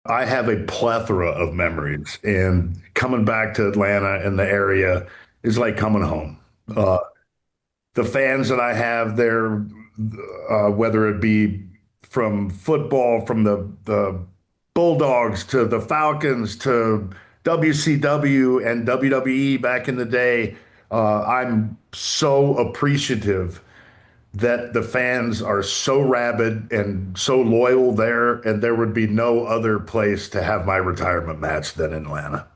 I have a plethora of memories, and coming back to Atlanta and the area is like coming home. Uh, the fans that I have there, whether it be from football, from the Bulldogs to the Falcons to WCW and WWE back in the day, I'm so appreciative that the fans are so rabid and so loyal there, and there would be no other place to have my retirement match than in Atlanta.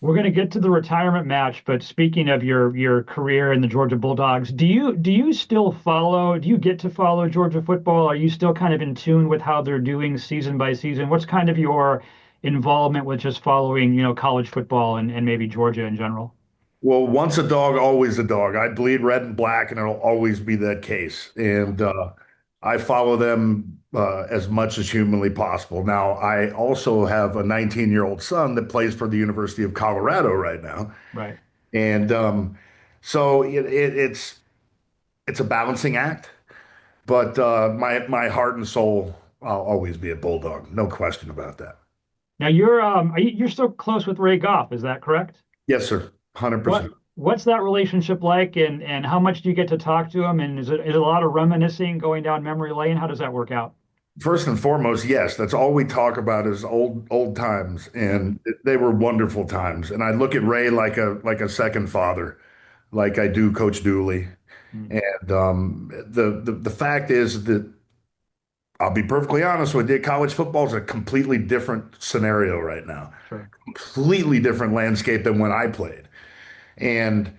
We're going to get to the retirement match, but speaking of your career in the Georgia Bulldogs, do you still follow? Do you get to follow Georgia football? Are you still kind of in tune with how they're doing season by season? What's kind of your involvement with just following, college football and maybe Georgia in general? Well, once a dog, always a dog. I bleed red and black, and it'll always be that case. And I follow them as much as humanly possible. Now, I also have a 19-year-old son that plays for the University of Colorado right now, Right. and so it's a balancing act. But my heart and soul, I'll always be a Bulldog, no question about that. Now you're still close with Ray Goff, is that correct? Yes, sir, What 100%. what's that relationship like and how much do you get to talk to him? And is it a lot of reminiscing going down memory lane? How does that work out? First and foremost, yes, that's all we talk about is old times, and they were wonderful times. And I look at Ray like a second father, like I do Coach Dooley. Hmm. And the fact is that I'll be perfectly honest with you, college football is a completely different scenario right now, Sure. completely different landscape than when I played. And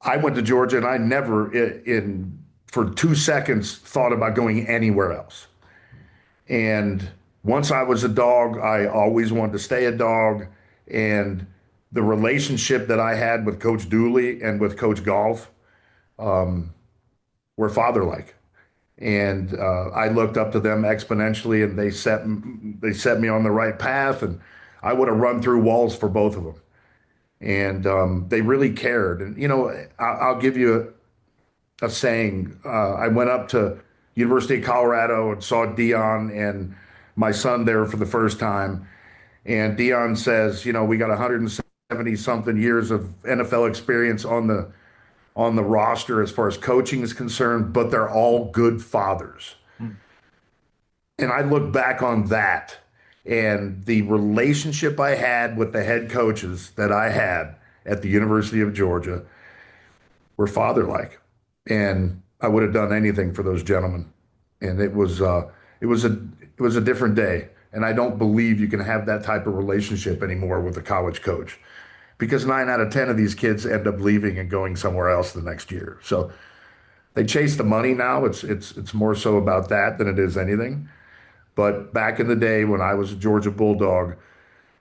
I went to Georgia, and I never in for 2 seconds thought about going anywhere else. And once I was a dog, I always wanted to stay a dog. And the relationship that I had with Coach Dooley and with Coach Golf were father-like. And I looked up to them exponentially, and they set me on the right path. And I would have run through walls for both of them. And they really cared. And I'll give you a saying. I went up to University of Colorado and saw Dion and my son there for the first time. And Dion says, we got 170 something years of NFL experience on the roster as far as coaching is concerned, but they're all good fathers. Hmm. And I look back on that and the relationship I had with the head coaches that I had at the University of Georgia were father-like. And I would have done anything for those gentlemen. And it was a different day. And I don't believe you can have that type of relationship anymore with a college coach because 9 out of 10 of these kids end up leaving and going somewhere else the next year. So they chase the money now. It's more so about that than it is anything. But back in the day when I was a Georgia Bulldog,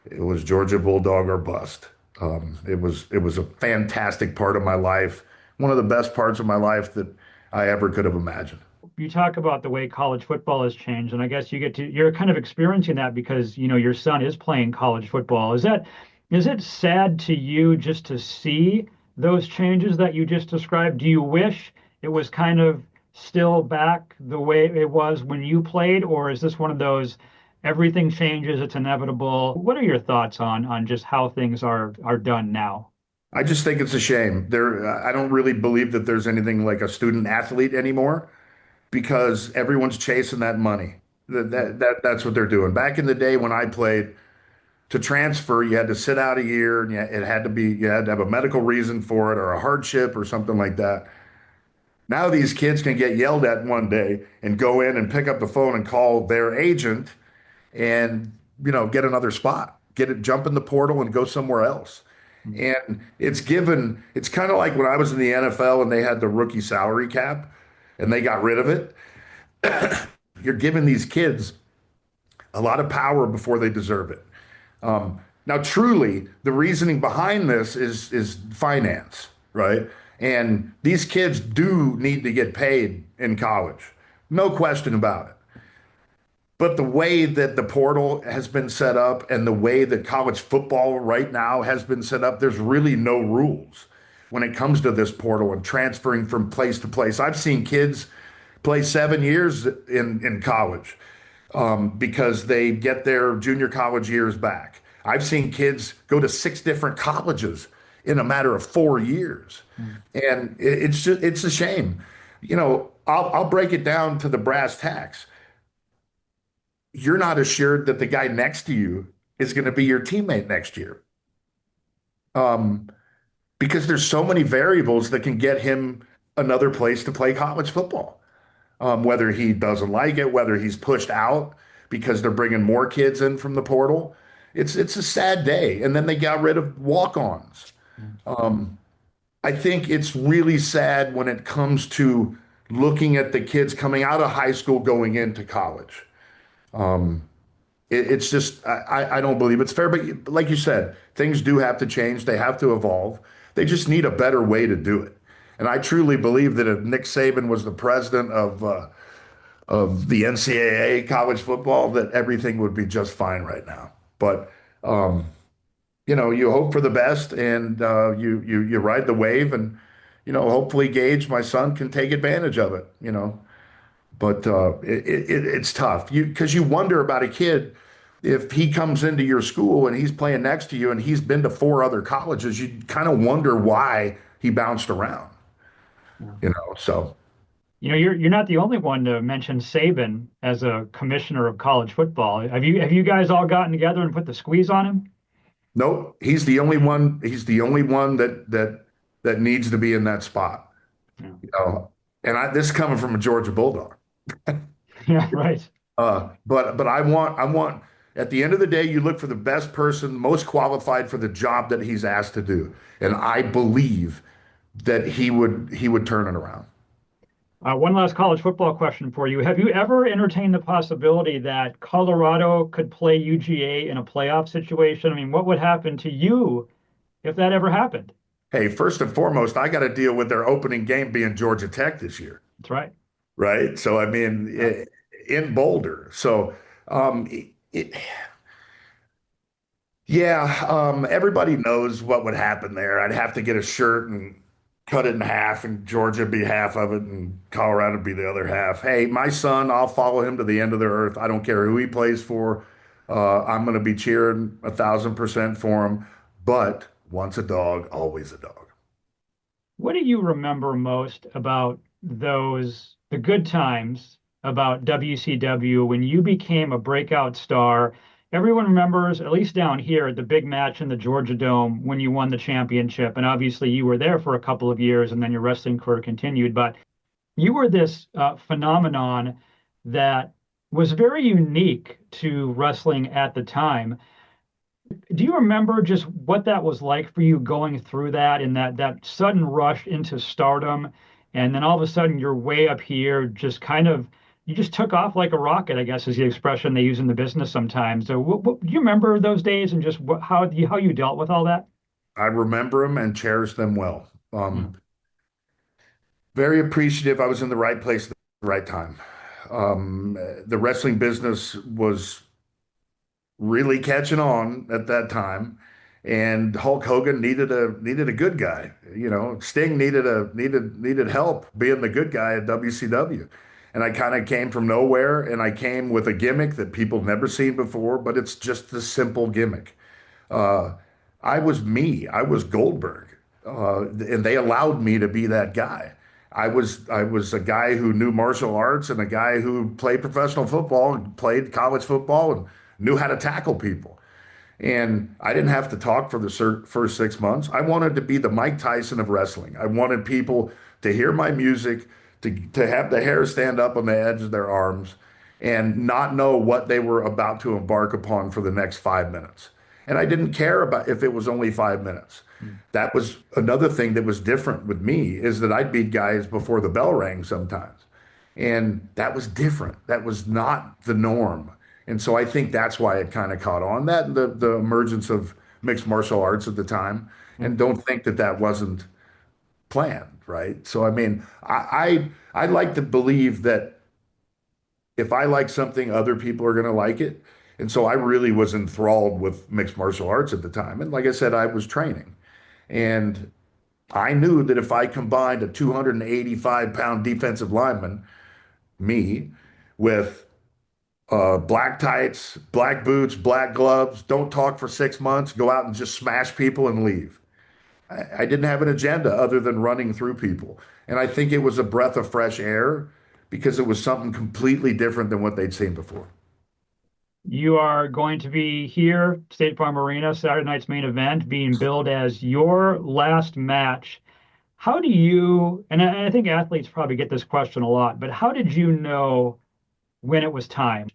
it was Georgia Bulldog or bust. It was a fantastic part of my life, one of the best parts of my life that I ever could have imagined. You talk about the way college football has changed, and I guess you're kind of experiencing that because your son is playing college football. Is it sad to you just to see those changes that you just described? Do you wish it was kind of still back the way it was when you played, or is this one of those everything changes, it's inevitable? What are your thoughts on just how things are done now? I just think it's a shame. I don't really believe that there's anything like a student athlete anymore because everyone's chasing that money. That's what they're doing. Back in the day when I played, to transfer, you had to sit out a year, and you had to have a medical reason for it or a hardship or something like that. Now these kids can get yelled at one day and go in and pick up the phone and call their agent and get another spot, jump in the portal and go somewhere else. And it's kind of like when I was in the NFL and they had the rookie salary cap and they got rid of it. You're giving these kids a lot of power before they deserve it. Now, truly, the reasoning behind this is finance, right? And these kids do need to get paid in college, no question about it. But the way that the portal has been set up and the way that college football right now has been set up, there's really no rules when it comes to this portal and transferring from place to place. I've seen kids play 7 years in college because they get their junior college years back. I've seen kids go to six different colleges in a matter of 4 years, Mm. and it's a shame. I'll break it down to the brass tacks. You're not assured that the guy next to you is going to be your teammate next year, um, because there's so many variables that can get him another place to play college football. Whether he doesn't like it, whether he's pushed out because they're bringing more kids in from the portal. It's a sad day. And then they got rid of walk-ons. Mm. I think it's really sad when it comes to looking at the kids coming out of high school going into college. It's just I don't believe it's fair. But like you said, things do have to change. They have to evolve. They just need a better way to do it. And I truly believe that if Nick Saban was the president of the NCAA college football, that everything would be just fine right now. But um, you hope for the best, and you ride the wave, and hopefully Gage, my son, can take advantage of it. But it's tough because you wonder about a kid if he comes into your school and he's playing next to you and he's been to four other colleges. You kind of wonder why he bounced around. Yeah. So. You're not the only one to mention Saban as a commissioner of college football. Have you guys all gotten together and put the squeeze on him? Nope, he's the only one. He's the only one that needs to be in that spot. Yeah. You know, and this is coming from a Georgia Bulldog. Yeah, right. But I want at the end of the day, you look for the best person, most qualified for the job that he's asked to do, and I believe that he would turn it around. One last college football question for you. Have you ever entertained the possibility that Colorado could play UGA in a playoff situation? I mean, what would happen to you if that ever happened? Hey, first and foremost, I got to deal with their opening game being Georgia Tech this year, That's right. right? So I mean, Yeah. in Boulder. So um, it, yeah, everybody knows what would happen there. I'd have to get a shirt and cut it in half, and Georgia be half of it, and Colorado be the other half. Hey, my son, I'll follow him to the end of the earth. I don't care who he plays for. I'm going to be cheering 1,000% for him. But once a dog, always a dog. What do you remember most about the good times about WCW when you became a breakout star? Everyone remembers, at least down here, the big match in the Georgia Dome when you won the championship. And obviously, you were there for a couple of years and then your wrestling career continued. But you were this phenomenon that was very unique to wrestling at the time. Do you remember just what that was like for you going through that and that sudden rush into stardom, and then all of a sudden you're way up here, just kind of you just took off like a rocket, I guess is the expression they use in the business sometimes. So, do you remember those days and just how you dealt with all that? I remember them and cherish them well. Hmm. Very appreciative. I was in the right place at the right time. The wrestling business was really catching on at that time, and Hulk Hogan needed a good guy. Sting needed help being the good guy at WCW. And I kind of came from nowhere, and I came with a gimmick that people never seen before, but it's just a simple gimmick. Uh, I was me. I was Goldberg, and they allowed me to be that guy. I was a guy who knew martial arts and a guy who played professional football and played college football and knew how to tackle people. And I didn't have to talk for the first 6 months. I wanted to be the Mike Tyson of wrestling. I wanted people to hear my music, to have the hair stand up on the edge of their arms, and not know what they were about to embark upon for the next 5 minutes. And I didn't care about if it was only 5 minutes. Hmm. That was another thing that was different with me is that I'd beat guys before the bell rang sometimes. And that was different. That was not the norm. And so I think that's why it kind of caught on. That and the emergence of mixed martial arts at the time. Yeah. And don't think that that wasn't planned, right? So I mean, I like to believe that if I like something, other people are going to like it. And so I really was enthralled with mixed martial arts at the time. And like I said, I was training. And I knew that if I combined a 285-pound defensive lineman, me, with Black tights, black boots, black gloves, don't talk for 6 months, go out and just smash people and leave. I didn't have an agenda other than running through people. And I think it was a breath of fresh air because it was something completely different than what they'd seen before. You are going to be here, State Farm Arena, Saturday night's main event, being billed as your last match. How do you, and I think athletes probably get this question a lot, but how did you know when it was time?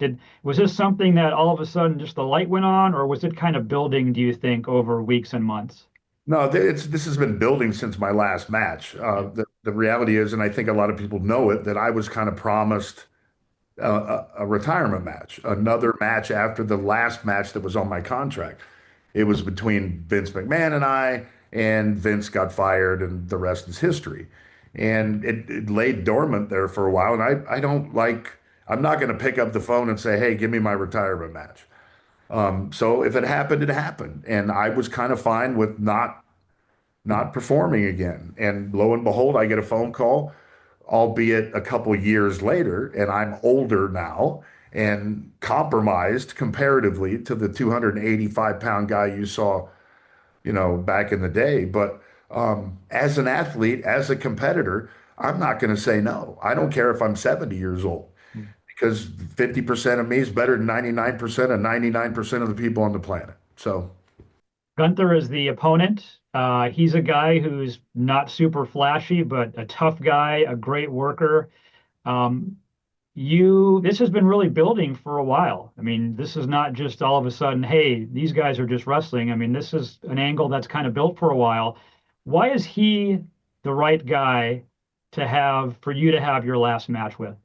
Was this something that all of a sudden just the light went on, or was it kind of building, do you think, over weeks and months? No, this has been building since my last match. The reality is, and I think a lot of people know it, that I was kind of promised a retirement match, another match after the last match that was on my contract. It was between Vince McMahon and I, and Vince got fired, and the rest is history. And it laid dormant there for a while. And I don't like, I'm not going to pick up the phone and say, hey, give me my retirement match. So if it happened, it happened. And I was kind of fine with not performing again. And lo and behold, I get a phone call, albeit a couple years later, and I'm older now and compromised comparatively to the 285-pound guy you saw, back in the day. But as an athlete, as a competitor, I'm not going to say no. I don't care if I'm 70 years old because 50% of me is better than 99% of 99% of the people on the planet. So Gunther is the opponent. He's a guy who's not super flashy, but a tough guy, a great worker. Um, this has been really building for a while. I mean, this is not just all of a sudden, hey, these guys are just wrestling. I mean, this is an angle that's kind of built for a while. Why is he the right guy for you to have your last match with?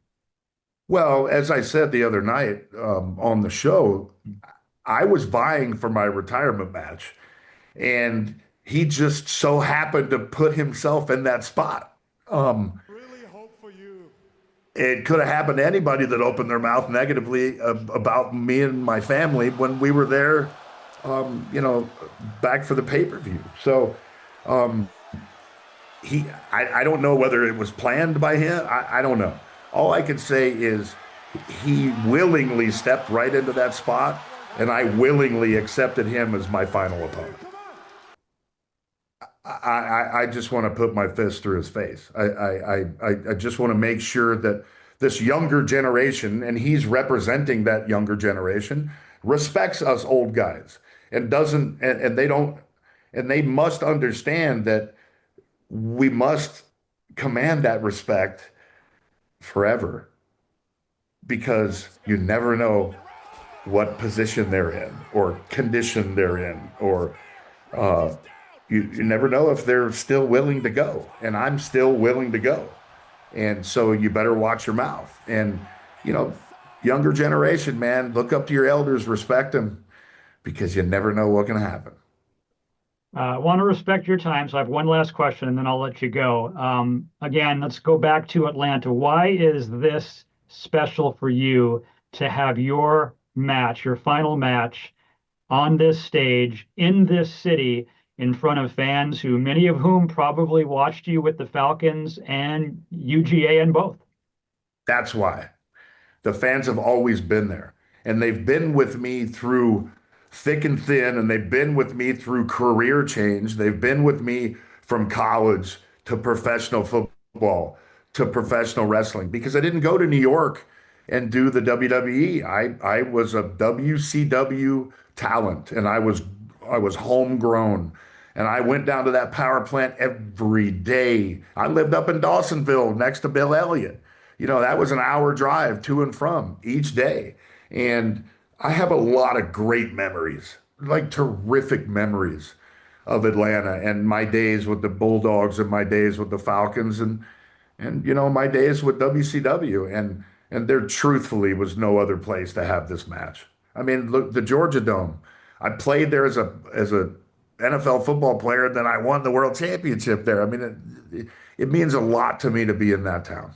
well, as I said the other night on the show, I was vying for my retirement match, and he just so happened to put himself in that spot. Um, Really hope for you. it could have happened to anybody that opened their mouth negatively about me and my family when we were there, um, you know, back for the pay-per-view. So um, I don't know whether it was planned by him. I don't know. All I can say is he willingly stepped right into that spot, and I willingly accepted him as my final opponent. I just want to put my fist through his face. I just want to make sure that this younger generation, and he's representing that younger generation, respects us old guys and doesn't, and they don't, and they must understand that we must command that respect forever because you never know what position they're in or condition they're in or uh, you never know if they're still willing to go, and I'm still willing to go. And so you better watch your mouth. And, you know, younger generation, man, look up to your elders, respect them because you never know what can happen. I want to respect your time, so I have one last question and then I'll let you go. Again, let's go back to Atlanta. Why is this special for you to have your match, your final match on this stage in this city in front of fans who many of whom probably watched you with the Falcons and UGA and both? That's why. The fans have always been there, and they've been with me through thick and thin, and they've been with me through career change. They've been with me from college to professional football to professional wrestling because I didn't go to New York and do the WWE. I was a WCW talent, and I was homegrown. And I went down to that power plant every day. I lived up in Dawsonville next to Bill Elliott. That was an hour drive to and from each day. And I have a lot of great memories, like terrific memories of Atlanta and my days with the Bulldogs and my days with the Falcons and my days with WCW. And there truthfully was no other place to have this match. I mean, look, the Georgia Dome. I played there as a NFL football player, then I won the world championship there. I mean, it means a lot to me to be in that town.